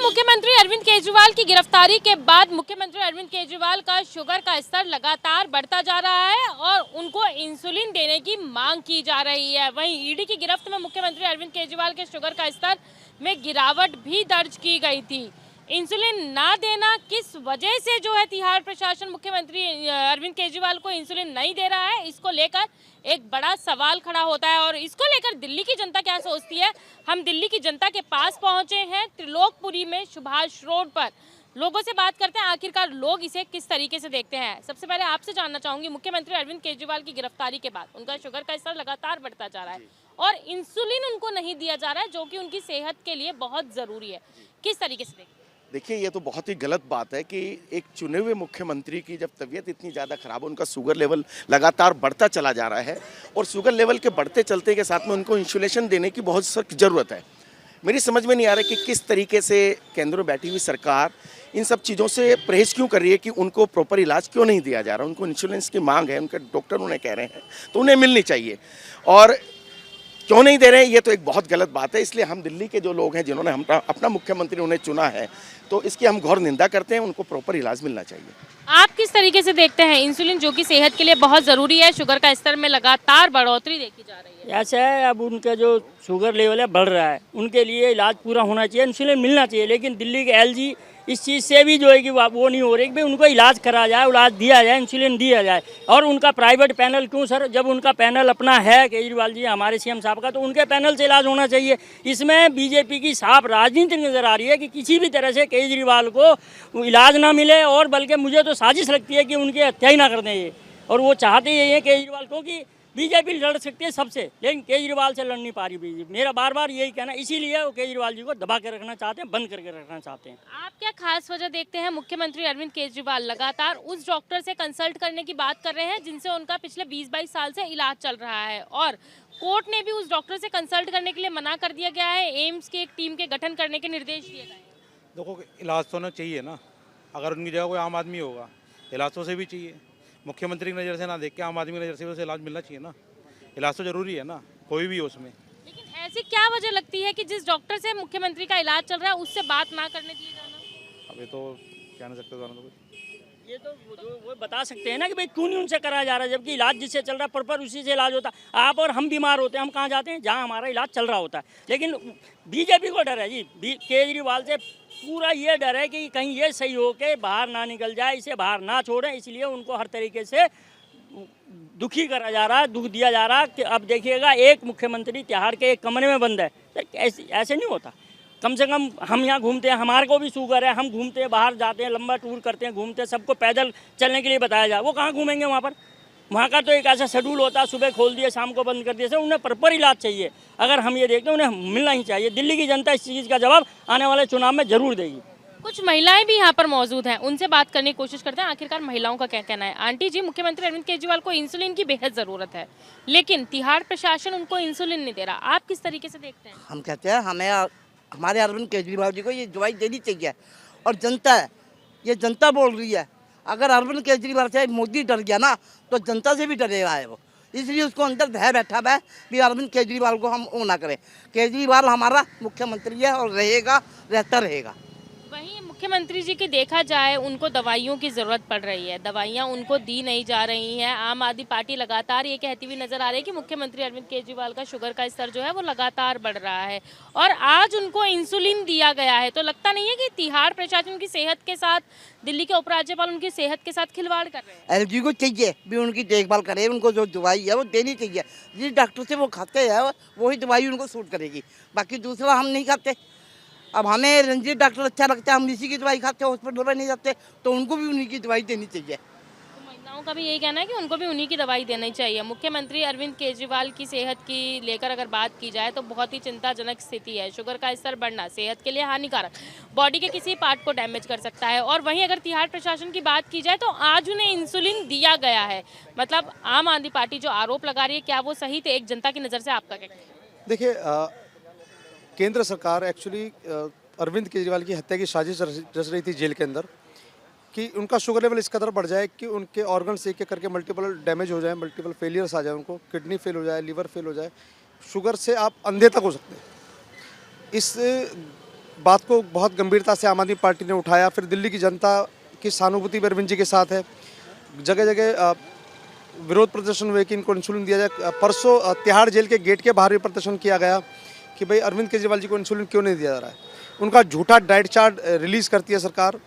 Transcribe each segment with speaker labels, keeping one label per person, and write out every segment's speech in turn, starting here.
Speaker 1: मुख्यमंत्री अरविंद केजरीवाल की गिरफ्तारी के बाद मुख्यमंत्री अरविंद केजरीवाल का शुगर का स्तर लगातार बढ़ता जा रहा है और उनको इंसुलिन देने की मांग की जा रही है। वहीं ईडी की गिरफ्त में मुख्यमंत्री अरविंद केजरीवाल के शुगर का स्तर में गिरावट भी दर्ज की गई थी। इंसुलिन ना देना किस वजह से जो है तिहाड़ प्रशासन मुख्यमंत्री अरविंद केजरीवाल को इंसुलिन नहीं दे रहा है, इसको लेकर एक बड़ा सवाल खड़ा होता है। और इसको लेकर दिल्ली की जनता क्या सोचती है, हम दिल्ली की जनता के पास पहुंचे हैं त्रिलोकपुरी में सुभाष रोड पर। लोगों से बात करते हैं आखिरकार लोग इसे किस तरीके से देखते हैं। सबसे पहले आपसे जानना चाहूंगी, मुख्यमंत्री अरविंद केजरीवाल की गिरफ्तारी के बाद उनका शुगर का स्तर लगातार बढ़ता जा रहा है और इंसुलिन उनको नहीं दिया जा रहा है, जो कि उनकी सेहत के लिए बहुत जरूरी है। किस तरीके से देखते हैं?
Speaker 2: देखिए, ये तो बहुत ही गलत बात है कि एक चुने हुए मुख्यमंत्री की जब तबीयत इतनी ज़्यादा खराब है, उनका शुगर लेवल लगातार बढ़ता चला जा रहा है और शुगर लेवल के बढ़ते चलते के साथ में उनको इंसुलेशन देने की बहुत सख्त ज़रूरत है। मेरी समझ में नहीं आ रहा कि किस तरीके से केंद्र में बैठी हुई सरकार इन सब चीज़ों से परहेज क्यों कर रही है कि उनको प्रॉपर इलाज क्यों नहीं दिया जा रहा। उनको इंश्योरेंस की मांग है, उनके डॉक्टर उन्हें कह रहे हैं, तो उन्हें मिलनी चाहिए और क्यों नहीं दे रहे हैं, ये तो एक बहुत गलत बात है। इसलिए हम दिल्ली के जो लोग हैं जिन्होंने हम अपना मुख्यमंत्री उन्हें चुना है, तो इसकी हम घोर निंदा करते हैं। उनको प्रॉपर इलाज मिलना चाहिए।
Speaker 1: आप किस तरीके से देखते हैं इंसुलिन जो कि सेहत के लिए बहुत ज़रूरी है, शुगर का स्तर में लगातार बढ़ोतरी देखी जा रही है?
Speaker 3: ऐसा है, अब उनका जो शुगर लेवल है बढ़ रहा है, उनके लिए इलाज पूरा होना चाहिए, इंसुलिन मिलना चाहिए। लेकिन दिल्ली के एलजी इस चीज़ से भी जो है कि वो नहीं हो रही कि भाई उनको इलाज करा जाए, इलाज दिया जाए, इंसुलिन दिया जाए। और उनका प्राइवेट पैनल क्यों सर, जब उनका पैनल अपना है केजरीवाल जी हमारे सीएम साहब का, तो उनके पैनल से इलाज होना चाहिए। इसमें बीजेपी की साफ राजनीति नज़र आ रही है कि किसी भी तरह से केजरीवाल को इलाज ना मिले और बल्कि मुझे तो साजिश लगती है कि उनकी हत्या ही ना कर दें ये। और वो चाहते यही है केजरीवाल को कि बीजेपी लड़ सकती है सबसे, लेकिन केजरीवाल से लड़ नहीं पा रही बीजेपी। मेरा बार बार यही कहना, इसीलिए वो केजरीवाल जी को दबा के रखना चाहते हैं, बंद करके रखना चाहते हैं।
Speaker 1: आप क्या खास वजह देखते हैं मुख्यमंत्री अरविंद केजरीवाल लगातार उस डॉक्टर से कंसल्ट करने की बात कर रहे हैं जिनसे उनका पिछले 20-22 साल से इलाज चल रहा है और कोर्ट ने भी उस डॉक्टर से कंसल्ट करने के लिए मना कर दिया गया है, एम्स की एक टीम के गठन करने के निर्देश दिए गए हैं?
Speaker 4: देखो, इलाज तो होना चाहिए ना। अगर उनकी जगह कोई आम आदमी होगा, इलाज तो उसे भी चाहिए। मुख्यमंत्री की नज़र से ना देख के आम आदमी की नज़र से उसे इलाज मिलना चाहिए ना। इलाज तो जरूरी है ना, कोई भी हो उसमें।
Speaker 1: लेकिन ऐसी क्या वजह लगती है कि जिस डॉक्टर से मुख्यमंत्री का इलाज चल रहा है उससे बात ना करने दिए जाना?
Speaker 4: अब ये तो कह नहीं सकते तो
Speaker 3: ये तो वो बता सकते हैं ना कि भाई क्यों नहीं उनसे कराया जा रहा है, जबकि इलाज जिससे चल रहा है प्रॉपर उसी से इलाज होता है। आप और हम बीमार होते हैं, हम कहाँ जाते हैं? जहाँ हमारा इलाज चल रहा होता है। लेकिन बीजेपी को डर है जी, केजरीवाल से पूरा ये डर है कि कहीं ये सही हो के बाहर ना निकल जाए, इसे बाहर ना छोड़ें, इसलिए उनको हर तरीके से दुखी करा जा रहा है, दुख दिया जा रहा है। कि अब देखिएगा, एक मुख्यमंत्री तिहाड़ के एक कमरे में बंद है, ऐसे नहीं होता। कम से कम हम यहाँ घूमते हैं, हमारे को भी शुगर है, हम घूमते हैं, बाहर जाते हैं, लंबा टूर करते हैं, घूमते हैं, सबको पैदल चलने के लिए बताया जाए, वो कहाँ घूमेंगे वहाँ पर? वहाँ का तो एक ऐसा शेड्यूल होता है, सुबह खोल दिए शाम को बंद कर दिए। सर, उन्हें प्रॉपर इलाज चाहिए। अगर हम ये देखते हैं, उन्हें मिलना ही चाहिए। दिल्ली की जनता इस चीज़ का जवाब आने वाले चुनाव में जरूर देगी।
Speaker 1: कुछ महिलाएं भी यहाँ पर मौजूद हैं, उनसे बात करने की कोशिश करते हैं आखिरकार महिलाओं का क्या कहना है। आंटी जी, मुख्यमंत्री अरविंद केजरीवाल को इंसुलिन की बेहद जरूरत है, लेकिन तिहाड़ प्रशासन उनको इंसुलिन नहीं दे रहा। आप किस तरीके से देखते हैं?
Speaker 5: हम कहते हैं हमारे अरविंद केजरीवाल जी को ये दवाई देनी चाहिए और जनता है, ये जनता बोल रही है। अगर अरविंद केजरीवाल से मोदी डर गया ना, तो जनता से भी डरेगा है वो। इसलिए उसको अंदर भय बैठा है कि अरविंद केजरीवाल को हम वो ना करें। केजरीवाल हमारा मुख्यमंत्री है और रहेगा, रहता रहेगा।
Speaker 1: वहीं मुख्यमंत्री जी की देखा जाए, उनको दवाइयों की ज़रूरत पड़ रही है, दवाइयां उनको दी नहीं जा रही हैं। आम आदमी पार्टी लगातार ये कहती हुई नजर आ रही है कि मुख्यमंत्री अरविंद केजरीवाल का शुगर का स्तर जो है वो लगातार बढ़ रहा है और आज उनको इंसुलिन दिया गया है। तो लगता नहीं है कि तिहाड़ प्रशासन उनकी सेहत के साथ, दिल्ली के उपराज्यपाल उनकी सेहत के साथ खिलवाड़ कर रहे हैं?
Speaker 5: एलजी को चाहिए भी उनकी देखभाल करे, उनको जो दवाई है वो देनी चाहिए। जिस डॉक्टर से वो खाते हैं वही दवाई उनको सूट करेगी, बाकी दूसरा हम नहीं खाते। अब हमें रंजीत डॉक्टर अच्छा लगता है, हम इसी की दवाई खाते हैं, हॉस्पिटल में नहीं जाते, तो उनको भी उन्हीं की दवाई देनी चाहिए।
Speaker 1: तो महिलाओं का भी यही कहना है कि उनको भी उन्हीं की दवाई देनी चाहिए। मुख्यमंत्री अरविंद केजरीवाल की सेहत की लेकर अगर बात की जाए तो बहुत ही चिंताजनक स्थिति है। शुगर का स्तर बढ़ना सेहत के लिए हानिकारक, बॉडी के किसी पार्ट को डैमेज कर सकता है। और वहीं अगर तिहाड़ प्रशासन की बात की जाए तो आज उन्हें इंसुलिन दिया गया है। मतलब आम आदमी पार्टी जो आरोप लगा रही है, क्या वो सही थे? एक जनता की नज़र से आपका क्या कहना है?
Speaker 6: देखिए, केंद्र सरकार एक्चुअली अरविंद केजरीवाल की हत्या की साजिश रच रही थी जेल के अंदर कि उनका शुगर लेवल इस कदर बढ़ जाए कि उनके ऑर्गन्स एक एक करके मल्टीपल डैमेज हो जाए, मल्टीपल फेलियर्स आ जाए, उनको किडनी फेल हो जाए, लीवर फेल हो जाए। शुगर से आप अंधे तक हो सकते हैं। इस बात को बहुत गंभीरता से आम आदमी पार्टी ने उठाया। फिर दिल्ली की जनता की सहानुभूति भी अरविंद जी के साथ है। जगह जगह विरोध प्रदर्शन हुए कि इनको इंसुलिन दिया जाए। परसों तिहाड़ जेल के गेट के बाहर भी प्रदर्शन किया गया कि भाई अरविंद केजरीवाल जी को इंसुलिन क्यों नहीं दिया जा रहा है। उनका झूठा डाइट चार्ट रिलीज़ करती है सरकार,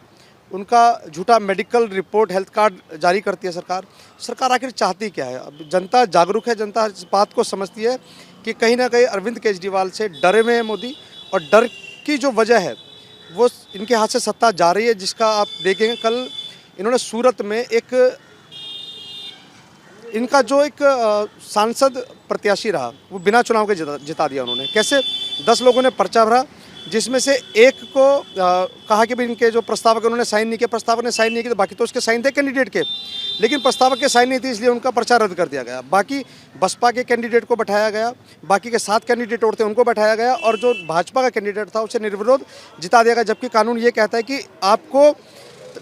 Speaker 6: उनका झूठा मेडिकल रिपोर्ट हेल्थ कार्ड जारी करती है सरकार। सरकार आखिर चाहती क्या है? अब जनता जागरूक है, जनता इस बात को समझती है कि कहीं ना कहीं अरविंद केजरीवाल से डरे हुए हैं मोदी, और डर की जो वजह है वो इनके हाथ से सत्ता जा रही है, जिसका आप देखेंगे कल इन्होंने सूरत में इनका जो एक सांसद प्रत्याशी रहा वो बिना चुनाव के जिता दिया उन्होंने। कैसे? 10 लोगों ने पर्चा भरा, जिसमें से एक को कहा कि भाई इनके जो प्रस्तावक उन्होंने साइन नहीं किया, प्रस्तावक ने साइन नहीं किया, तो बाकी तो उसके साइन थे कैंडिडेट के, लेकिन प्रस्तावक के साइन नहीं थी, इसलिए उनका पर्चा रद्द कर दिया गया। बाकी बसपा के कैंडिडेट को बैठाया गया, बाकी के 7 कैंडिडेट और थे उनको बैठाया गया, और जो भाजपा का कैंडिडेट था उसे निर्विरोध जिता दिया गया। जबकि कानून ये कहता है कि आपको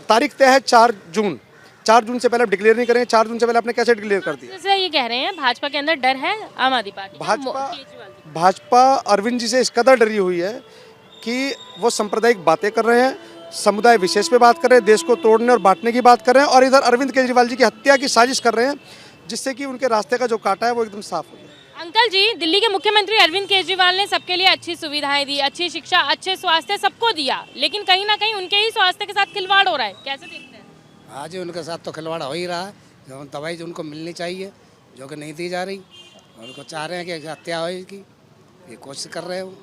Speaker 6: तारीख तय है 4 जून, 4 जून से पहले आप डिक्लेयर नहीं करेंगे। 4 जून से पहले आपने कैसे डिक्लेयर कर दिया?
Speaker 1: जैसे ये कह रहे हैं भाजपा के अंदर डर है आम आदमी पार्टी,
Speaker 6: भाजपा अरविंद जी से इस कदर डरी हुई है कि वो सांप्रदायिक बातें कर रहे हैं, समुदाय विशेष पे बात कर रहे हैं, देश को तोड़ने और बांटने की बात कर रहे हैं, और इधर अरविंद केजरीवाल जी की हत्या की साजिश कर रहे हैं, जिससे कि उनके रास्ते का जो कांटा है वो एकदम साफ हो जाए।
Speaker 1: अंकल जी, दिल्ली के मुख्यमंत्री अरविंद केजरीवाल ने सबके लिए अच्छी सुविधाएं दी, अच्छी शिक्षा, अच्छे स्वास्थ्य सबको दिया, लेकिन कहीं ना कहीं उनके ही स्वास्थ्य के साथ खिलवाड़ हो रहा है, कैसे देखते हैं?
Speaker 7: हाँ जी, उनके साथ तो खिलवाड़ हो ही रहा है। जो दवाई जो उनको मिलनी चाहिए जो कि नहीं दी जा रही, उनको चाह रहे हैं कि हत्या हो इसकी, ये कोशिश कर रहे हो।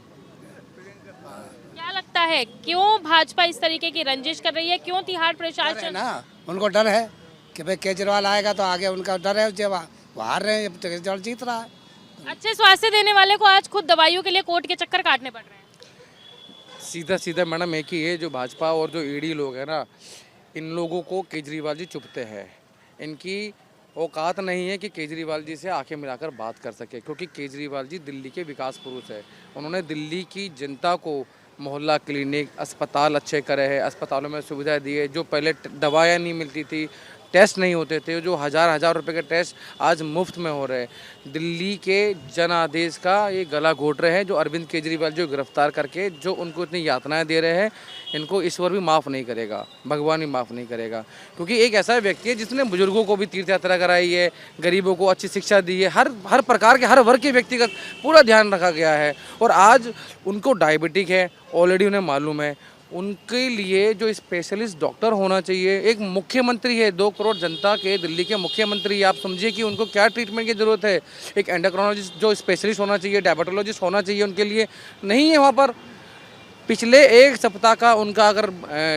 Speaker 1: क्या लगता है क्यों भाजपा इस तरीके की रंजिश कर रही है? क्यों तिहाड़ प्रशासन?
Speaker 7: ना उनको डर है कि भाई केजरीवाल आएगा तो आगे उनका डर है, जब वो हार रहे हैं, जब केजरीवाल जीत रहा है।
Speaker 1: अच्छे स्वास्थ्य देने वाले को आज खुद दवाइयों के लिए कोर्ट के चक्कर काटने पड़ रहे हैं।
Speaker 8: सीधा सीधा मैडम एक ही है, जो भाजपा और जो ईडी लोग हैं ना, इन लोगों को केजरीवाल जी चुभते हैं। इनकी औकात नहीं है कि केजरीवाल जी से आंखें मिलाकर बात कर सके, क्योंकि केजरीवाल जी दिल्ली के विकास पुरुष है। उन्होंने दिल्ली की जनता को मोहल्ला क्लिनिक, अस्पताल अच्छे करे हैं, अस्पतालों में सुविधा दी है। जो पहले दवाएं नहीं मिलती थी, टेस्ट नहीं होते थे, जो हज़ार रुपए के टेस्ट आज मुफ्त में हो रहे हैं। दिल्ली के जनादेश का ये गला घोट रहे हैं, जो अरविंद केजरीवाल जो गिरफ्तार करके जो उनको इतनी यातनाएं दे रहे हैं, इनको ईश्वर भी माफ़ नहीं करेगा, भगवान भी माफ़ नहीं करेगा। क्योंकि एक ऐसा व्यक्ति है जिसने बुजुर्गों को भी तीर्थ यात्रा कराई है, गरीबों को अच्छी शिक्षा दी है, हर प्रकार के हर वर्ग के व्यक्ति का पूरा ध्यान रखा गया है। और आज उनको डायबिटिक है, ऑलरेडी उन्हें मालूम है। उनके लिए जो स्पेशलिस्ट डॉक्टर होना चाहिए। एक मुख्यमंत्री है, 2 करोड़ जनता के दिल्ली के मुख्यमंत्री, आप समझिए कि उनको क्या ट्रीटमेंट की ज़रूरत है। एक एंडोक्रोनोलॉजिस्ट जो स्पेशलिस्ट होना चाहिए, डायबिटोलॉजिस्ट होना चाहिए, उनके लिए नहीं है वहाँ पर। पिछले 1 सप्ताह का उनका अगर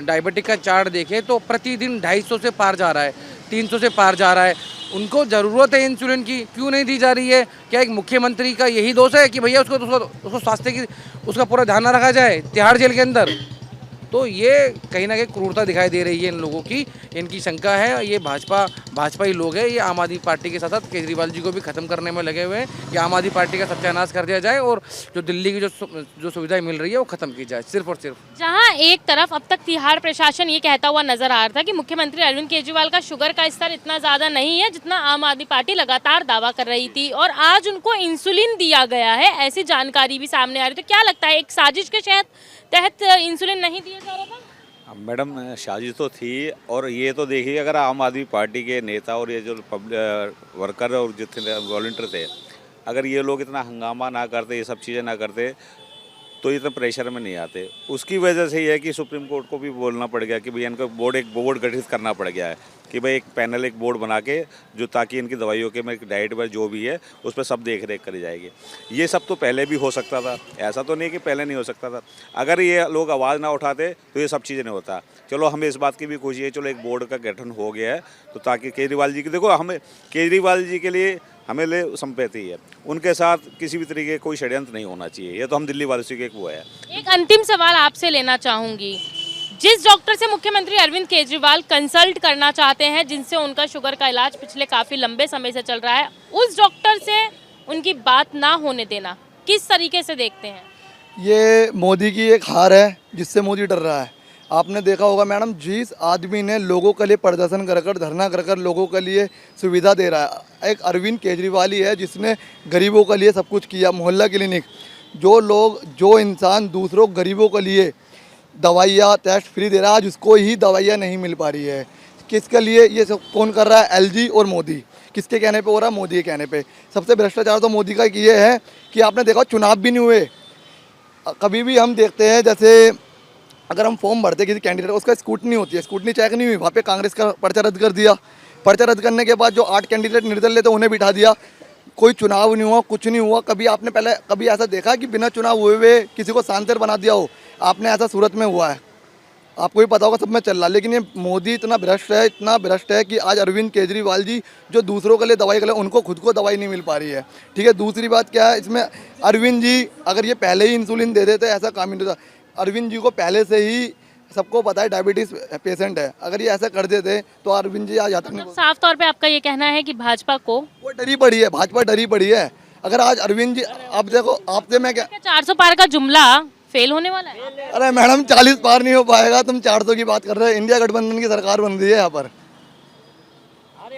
Speaker 8: डायबिटिक का चार्ट देखें तो प्रतिदिन 250 से पार जा रहा है, 300 से पार जा रहा है। उनको ज़रूरत है इंसुलिन की, क्यों नहीं दी जा रही है? क्या एक मुख्यमंत्री का यही दोष है कि भैया उसको स्वास्थ्य की उसका पूरा ध्यान ना रखा जाए तिहाड़ जेल के अंदर? तो ये कहीं ना कहीं क्रूरता दिखाई दे रही है इन लोगों की। इनकी शंका है ये भाजपा ही लोग हैं, ये आम आदमी पार्टी के साथ साथ केजरीवाल जी को भी ख़त्म करने में लगे हुए हैं कि आम आदमी पार्टी का सत्यानाश कर दिया जाए और जो दिल्ली की जो सुविधाएं मिल रही है वो ख़त्म की जाए, सिर्फ और सिर्फ।
Speaker 1: जहां एक तरफ अब तक तिहाड़ प्रशासन ये कहता हुआ नजर आ रहा था कि मुख्यमंत्री अरविंद केजरीवाल का शुगर का स्तर इतना ज़्यादा नहीं है जितना आम आदमी पार्टी लगातार दावा कर रही थी, और आज उनको इंसुलिन दिया गया है, ऐसी जानकारी भी सामने आ रही। तो क्या लगता है, एक साजिश के तहत इंसुलिन नहीं दिया जा रहा था?
Speaker 9: मैडम साजिश तो थी, और ये तो देखिए अगर आम आदमी पार्टी के नेता और ये जो वर्कर और जितने वॉलंटियर थे, अगर ये लोग इतना हंगामा ना करते, ये सब चीज़ें ना करते, तो इतना प्रेशर में नहीं आते। उसकी वजह से ये है कि सुप्रीम कोर्ट को भी बोलना पड़ गया कि भाई इनका एक बोर्ड गठित करना पड़ गया है कि भाई एक पैनल, एक बोर्ड बना के जो, ताकि इनकी दवाइयों के में डाइट में जो भी है उस पर सब देख रेख करी जाएगी। ये सब तो पहले भी हो सकता था, ऐसा तो नहीं कि पहले नहीं हो सकता था। अगर ये लोग आवाज़ ना उठाते तो ये सब चीज़ें नहीं होता। चलो हमें इस बात की भी खुशी है, चलो एक बोर्ड का गठन हो गया है, तो ताकि केजरीवाल जी की, देखो हमें केजरीवाल जी के लिए हमें ले संपत्ति है, उनके साथ किसी भी तरीके कोई षड्यंत्र नहीं होना चाहिए। ये तो हम दिल्ली वासियों के एक वो है।
Speaker 1: एक अंतिम सवाल आपसे लेना चाहूँगी, जिस डॉक्टर से मुख्यमंत्री अरविंद केजरीवाल कंसल्ट करना चाहते हैं, जिनसे उनका शुगर का इलाज पिछले काफ़ी लंबे समय से चल रहा है, उस डॉक्टर से उनकी बात ना होने देना किस तरीके से देखते हैं?
Speaker 10: ये मोदी की एक हार है जिससे मोदी डर रहा है। आपने देखा होगा मैडम, जिस आदमी ने लोगों के लिए प्रदर्शन कर कर, धरना कर कर लोगों के लिए सुविधा दे रहा है, एक अरविंद केजरीवाल ही है जिसने गरीबों के लिए सब कुछ किया। मोहल्ला क्लिनिक जो इंसान दूसरों गरीबों के लिए दवाइयाँ टेस्ट फ्री दे रहा है, आज उसको ही दवाइयाँ नहीं मिल पा रही है। किसके लिए ये सब कौन कर रहा है? एलजी और मोदी। किसके कहने पे हो रहा है? मोदी के कहने पे। सबसे भ्रष्टाचार तो मोदी का ये है कि आपने देखा चुनाव भी नहीं हुए। कभी भी हम देखते हैं, जैसे अगर हम फॉर्म भरते किसी कैंडिडेट उसका स्कूटनी होती है, स्कूटनी चेक नहीं हुई, वहाँ पे कांग्रेस का पर्चा रद्द कर दिया। पर्चा रद्द करने के बाद जो 8 कैंडिडेट निर्दलीय थे उन्हें बिठा दिया। कोई चुनाव नहीं हुआ, कुछ नहीं हुआ। कभी आपने पहले कभी ऐसा देखा कि बिना चुनाव हुए किसी को सांसद बना दिया हो? आपने ऐसा सूरत में हुआ है, आपको भी पता होगा, सब में चल रहा। लेकिन ये मोदी इतना भ्रष्ट है कि आज अरविंद केजरीवाल जी जो दूसरों के लिए दवाई के लिए, उनको खुद को दवाई नहीं मिल पा रही है। ठीक है, दूसरी बात क्या है इसमें, अरविंद जी अगर ये पहले ही इंसुलिन दे देते ऐसा काम नहीं होता। अरविंद जी को पहले से ही सबको पता है डायबिटीज पेशेंट है, अगर ये ऐसा कर देते तो अरविंद जी आज आता नहीं।
Speaker 1: साफ तौर पे आपका ये कहना है कि भाजपा को
Speaker 10: वो डरी पड़ी है, भाजपा डरी पड़ी है। अगर आज अरविंद जी, अब देखो आपसे मैं क्या
Speaker 1: 400 पार का जुमला फेल होने वाला है?
Speaker 10: अरे मैडम 40 पार नहीं हो पाएगा, तुम 400 की बात कर रहे हो। इंडिया गठबंधन की सरकार बन रही है यहाँ पर।
Speaker 3: अरे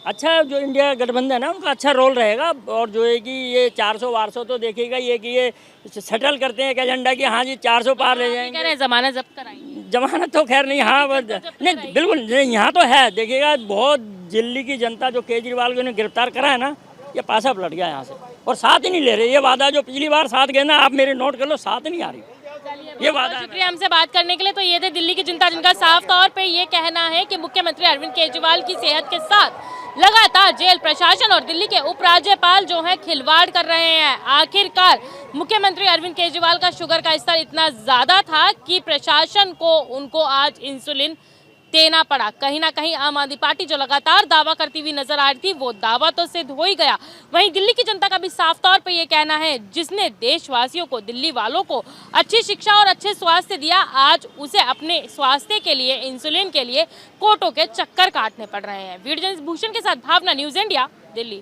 Speaker 3: अच्छा जो इंडिया गठबंधन है उनका अच्छा रोल रहेगा। और जो है कि ये 400 तो देखेगा ये कि ये सेटल करते हैं एक एजेंडा कि हाँ जी 400 पार ले जाएंगे।
Speaker 1: कह रहे हैं जमानत जब्त कराएंगे।
Speaker 3: जमानत तो खैर नहीं, हाँ नहीं बिल्कुल नहीं, यहाँ तो है। देखिएगा बहुत दिल्ली की जनता जो केजरीवाल को उन्हें गिरफ्तार करा है ना, ये पासा पलट गया यहाँ से, और साथ ही नहीं ले रहे। ये वादा जो पिछली बार साथ गए ना, आप मेरे नोट कर लो, साथ नहीं आ रही ये वादा।
Speaker 1: शुक्रिया हमसे बात करने के लिए। तो ये थे दिल्ली की जनता जिनका साफ तौर पे ये कहना है कि मुख्यमंत्री अरविंद केजरीवाल की सेहत के साथ लगातार जेल प्रशासन और दिल्ली के उपराज्यपाल जो है खिलवाड़ कर रहे हैं। आखिरकार मुख्यमंत्री अरविंद केजरीवाल का शुगर का स्तर इतना ज्यादा था कि प्रशासन को उनको आज इंसुलिन देना पड़ा। कहीं ना कहीं आम आदमी पार्टी जो लगातार दावा करती हुई नजर आ रही थी, वो दावा तो सिद्ध हो ही गया। वहीं दिल्ली की जनता का भी साफ तौर पे ये कहना है, जिसने देशवासियों को, दिल्ली वालों को अच्छी शिक्षा और अच्छे स्वास्थ्य दिया, आज उसे अपने स्वास्थ्य के लिए, इंसुलिन के लिए कोर्टों के चक्कर काटने पड़ रहे हैं। वीडियो जर्नलिस्ट भूषण के साथ भावना, न्यूज़ इंडिया, दिल्ली।